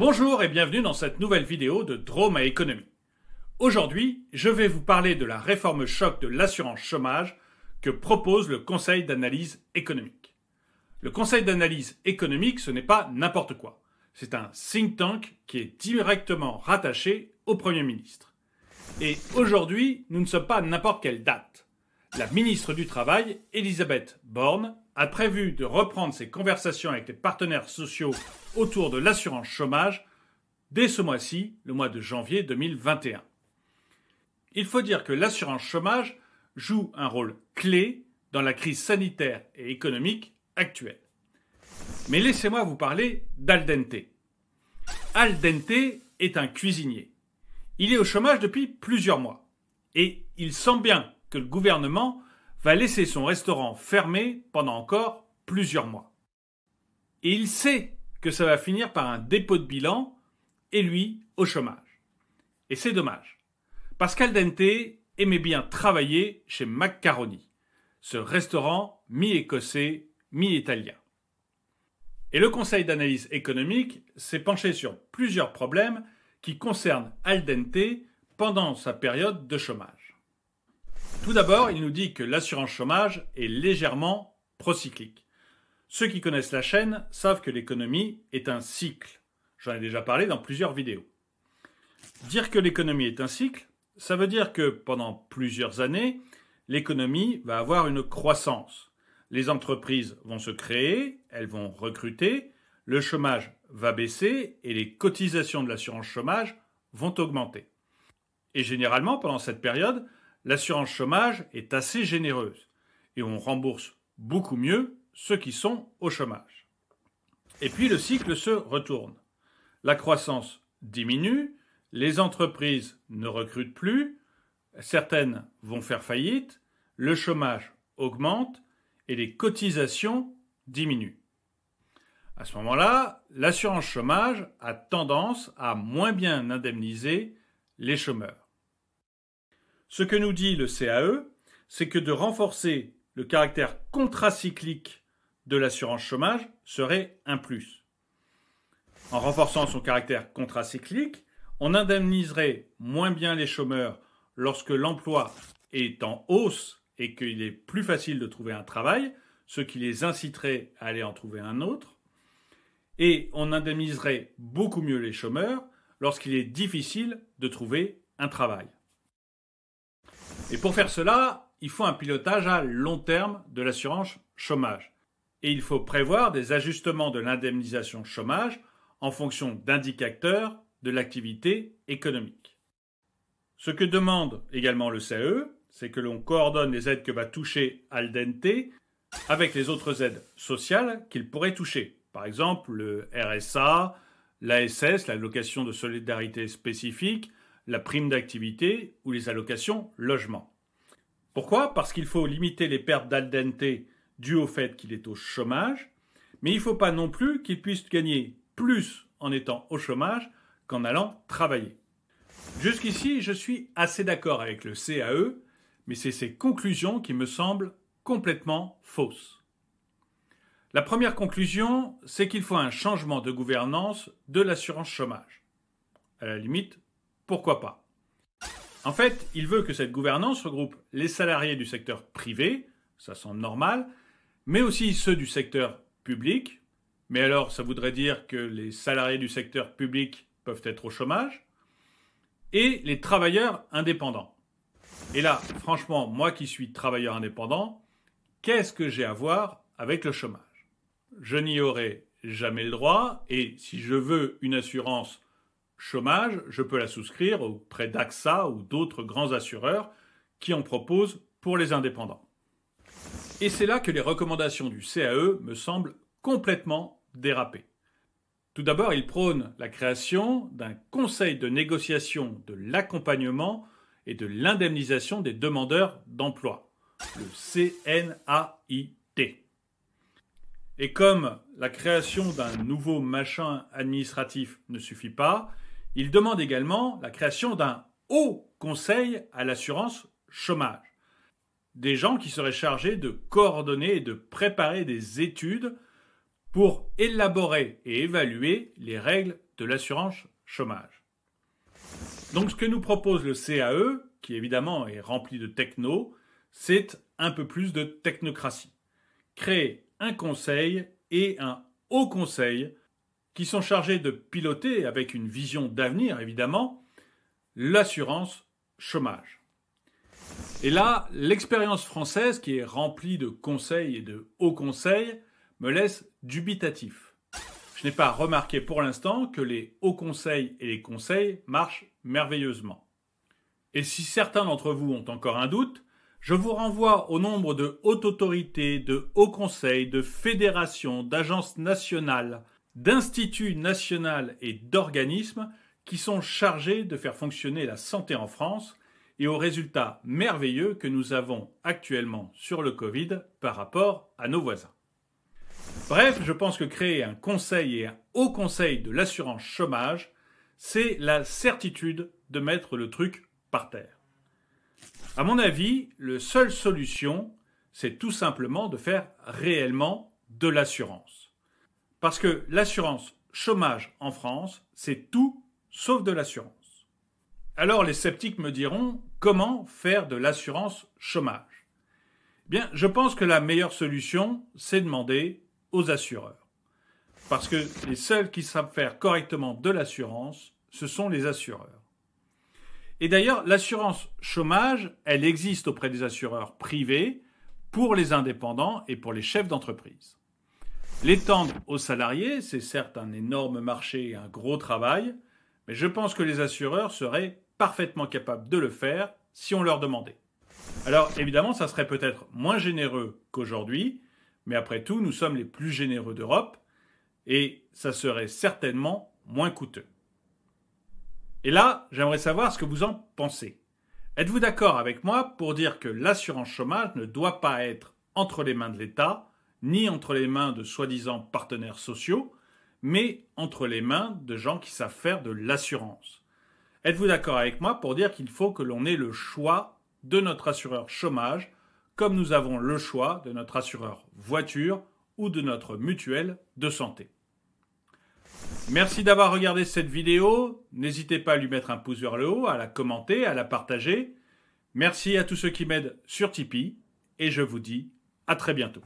Bonjour et bienvenue dans cette nouvelle vidéo de Drôme à économie. Aujourd'hui, je vais vous parler de la réforme choc de l'assurance chômage que propose le Conseil d'analyse économique. Le Conseil d'analyse économique, ce n'est pas n'importe quoi. C'est un think tank qui est directement rattaché au Premier ministre. Et aujourd'hui, nous ne sommes pas à n'importe quelle date. La ministre du Travail, Elisabeth Borne, a prévu de reprendre ses conversations avec les partenaires sociaux autour de l'assurance chômage dès ce mois-ci, le mois de janvier 2021. Il faut dire que l'assurance chômage joue un rôle clé dans la crise sanitaire et économique actuelle. Mais laissez-moi vous parler d'Al Dente. Al Dente est un cuisinier. Il est au chômage depuis plusieurs mois. Et il sent bien que le gouvernement va laisser son restaurant fermé pendant encore plusieurs mois. Et il sait que ça va finir par un dépôt de bilan et lui au chômage. Et c'est dommage. Parce qu'Al Dente aimait bien travailler chez Macaroni, ce restaurant mi-écossais, mi-italien. Et le Conseil d'analyse économique s'est penché sur plusieurs problèmes qui concernent Al Dente pendant sa période de chômage. Tout d'abord, il nous dit que l'assurance chômage est légèrement procyclique. Ceux qui connaissent la chaîne savent que l'économie est un cycle. J'en ai déjà parlé dans plusieurs vidéos. Dire que l'économie est un cycle, ça veut dire que pendant plusieurs années, l'économie va avoir une croissance. Les entreprises vont se créer, elles vont recruter, le chômage va baisser et les cotisations de l'assurance chômage vont augmenter. Et généralement, pendant cette période, l'assurance chômage est assez généreuse et on rembourse beaucoup mieux ceux qui sont au chômage. Et puis le cycle se retourne. La croissance diminue, les entreprises ne recrutent plus, certaines vont faire faillite, le chômage augmente et les cotisations diminuent. À ce moment-là, l'assurance chômage a tendance à moins bien indemniser les chômeurs. Ce que nous dit le CAE, c'est que de renforcer le caractère contracyclique de l'assurance chômage serait un plus. En renforçant son caractère contracyclique, on indemniserait moins bien les chômeurs lorsque l'emploi est en hausse et qu'il est plus facile de trouver un travail, ce qui les inciterait à aller en trouver un autre. Et on indemniserait beaucoup mieux les chômeurs lorsqu'il est difficile de trouver un travail. Et pour faire cela, il faut un pilotage à long terme de l'assurance chômage. Et il faut prévoir des ajustements de l'indemnisation chômage en fonction d'indicateurs de l'activité économique. Ce que demande également le CAE, c'est que l'on coordonne les aides que va toucher Al Dente avec les autres aides sociales qu'il pourrait toucher. Par exemple, le RSA, l'ASS, l'allocation de solidarité spécifique, la prime d'activité ou les allocations logement. Pourquoi ? Parce qu'il faut limiter les pertes d'Al Dente dues au fait qu'il est au chômage, mais il ne faut pas non plus qu'il puisse gagner plus en étant au chômage qu'en allant travailler. Jusqu'ici, je suis assez d'accord avec le CAE, mais c'est ses conclusions qui me semblent complètement fausses. La première conclusion, c'est qu'il faut un changement de gouvernance de l'assurance chômage. À la limite, pourquoi pas ? En fait, il veut que cette gouvernance regroupe les salariés du secteur privé, ça semble normal, mais aussi ceux du secteur public. Mais alors, ça voudrait dire que les salariés du secteur public peuvent être au chômage, et les travailleurs indépendants. Et là, franchement, moi qui suis travailleur indépendant, qu'est-ce que j'ai à voir avec le chômage ? Je n'y aurai jamais le droit, et si je veux une assurance chômage, je peux la souscrire auprès d'AXA ou d'autres grands assureurs qui en proposent pour les indépendants. Et c'est là que les recommandations du CAE me semblent complètement dérapées. Tout d'abord, il prône la création d'un conseil de négociation de l'accompagnement et de l'indemnisation des demandeurs d'emploi, le CNAIT. Et comme la création d'un nouveau machin administratif ne suffit pas, il demande également la création d'un haut conseil à l'assurance chômage. Des gens qui seraient chargés de coordonner et de préparer des études pour élaborer et évaluer les règles de l'assurance chômage. Donc ce que nous propose le CAE, qui évidemment est rempli de techno, c'est un peu plus de technocratie. Créer un conseil et un haut conseil qui sont chargés de piloter, avec une vision d'avenir évidemment, l'assurance chômage. Et là, l'expérience française, qui est remplie de conseils et de hauts conseils, me laisse dubitatif. Je n'ai pas remarqué pour l'instant que les hauts conseils et les conseils marchent merveilleusement. Et si certains d'entre vous ont encore un doute, je vous renvoie au nombre de hautes autorités, de hauts conseils, de fédérations, d'agences nationales, d'instituts nationaux et d'organismes qui sont chargés de faire fonctionner la santé en France et aux résultats merveilleux que nous avons actuellement sur le Covid par rapport à nos voisins. Bref, je pense que créer un conseil et un haut conseil de l'assurance chômage, c'est la certitude de mettre le truc par terre. À mon avis, la seule solution, c'est tout simplement de faire réellement de l'assurance. Parce que l'assurance chômage en France, c'est tout sauf de l'assurance. Alors les sceptiques me diront, comment faire de l'assurance chômage ? Bien, je pense que la meilleure solution, c'est demander aux assureurs. Parce que les seuls qui savent faire correctement de l'assurance, ce sont les assureurs. Et d'ailleurs, l'assurance chômage, elle existe auprès des assureurs privés pour les indépendants et pour les chefs d'entreprise. L'étendre aux salariés, c'est certes un énorme marché et un gros travail, mais je pense que les assureurs seraient parfaitement capables de le faire si on leur demandait. Alors évidemment, ça serait peut-être moins généreux qu'aujourd'hui, mais après tout, nous sommes les plus généreux d'Europe et ça serait certainement moins coûteux. Et là, j'aimerais savoir ce que vous en pensez. Êtes-vous d'accord avec moi pour dire que l'assurance chômage ne doit pas être entre les mains de l'État, ni entre les mains de soi-disant partenaires sociaux, mais entre les mains de gens qui savent faire de l'assurance? Êtes-vous d'accord avec moi pour dire qu'il faut que l'on ait le choix de notre assureur chômage, comme nous avons le choix de notre assureur voiture ou de notre mutuelle de santé? Merci d'avoir regardé cette vidéo. N'hésitez pas à lui mettre un pouce vers le haut, à la commenter, à la partager. Merci à tous ceux qui m'aident sur Tipeee et je vous dis à très bientôt.